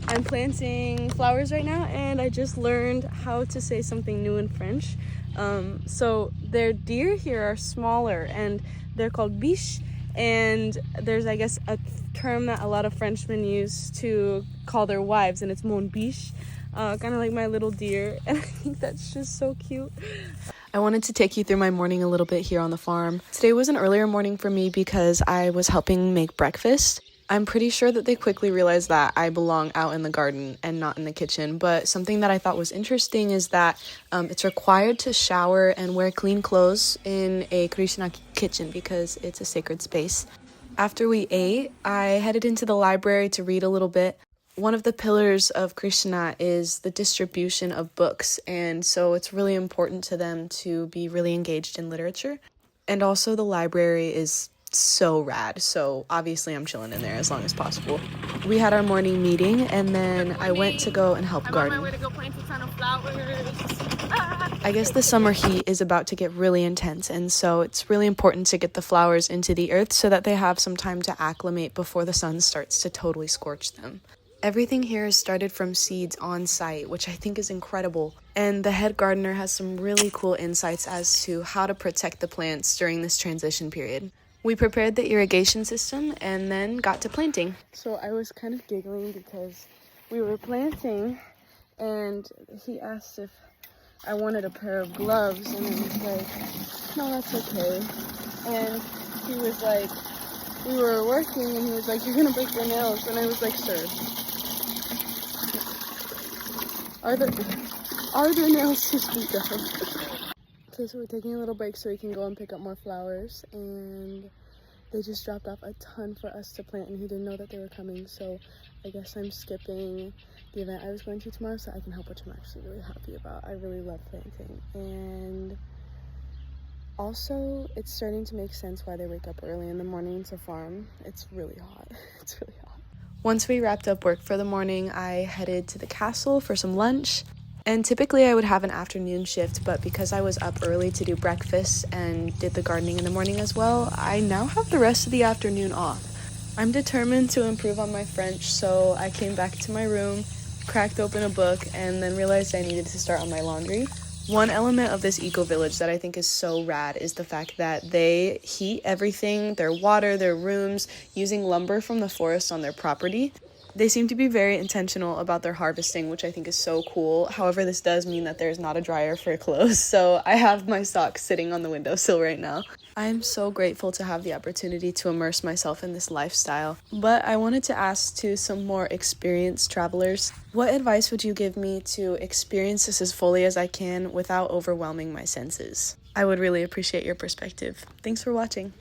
I'm planting flowers right now, and I just learned how to say something new in French. So their deer here are smaller, and they're called biche, and there's, I guess, a term that a lot of Frenchmen use to call their wives, and it's mon biche, kind of like my little deer, and I think that's just so cute. I wanted to take you through my morning a little bit here on the farm. Today was an earlier morning for me because I was helping make breakfast. I'm pretty sure that they quickly realized that I belong out in the garden and not in the kitchen, but something that I thought was interesting is that it's required to shower and wear clean clothes in a krishna kitchen because it's a sacred space. After we ate, I headed into the library to read a little bit. One of the pillars of Krishna is the distribution of books, and so it's really important to them to be really engaged in literature. And also the library is so rad, so obviously I'm chilling in there as long as possible. We had our morning meeting, and then I went to go and help garden. I'm on my way to go plant a ton of flowers. I guess the summer heat is about to get really intense, and so it's really important to get the flowers into the earth so that they have some time to acclimate before the sun starts to totally scorch them. Everything here is started from seeds on site, which I think is incredible. And the head gardener has some really cool insights as to how to protect the plants during this transition period. We prepared the irrigation system and then got to planting. So I was kind of giggling because we were planting and he asked if I wanted a pair of gloves, and I was like, no, that's okay. And he was like, we were working and he was like, you're gonna break your nails. And I was like, sir, are there nails to speak of? Okay, so we're taking a little break so we can go and pick up more flowers, and they just dropped off a ton for us to plant, and he didn't know that they were coming, so I guess I'm skipping the event I was going to tomorrow so I can help, which I'm actually really happy about. I really love planting, and also it's starting to make sense why they wake up early in the morning to farm. It's really hot. It's really hot. Once we wrapped up work for the morning, I headed to the castle for some lunch. And typically I would have an afternoon shift, but because I was up early to do breakfast and did the gardening in the morning as well, I now have the rest of the afternoon off. I'm determined to improve on my French, so I came back to my room, cracked open a book, and then realized I needed to start on my laundry. One element of this eco-village that I think is so rad is the fact that they heat everything, their water, their rooms, using lumber from the forest on their property. They seem to be very intentional about their harvesting, which I think is so cool. However, this does mean that there's not a dryer for clothes, so I have my socks sitting on the windowsill right now. I am so grateful to have the opportunity to immerse myself in this lifestyle, but I wanted to ask to some more experienced travelers, what advice would you give me to experience this as fully as I can without overwhelming my senses? I would really appreciate your perspective. Thanks for watching.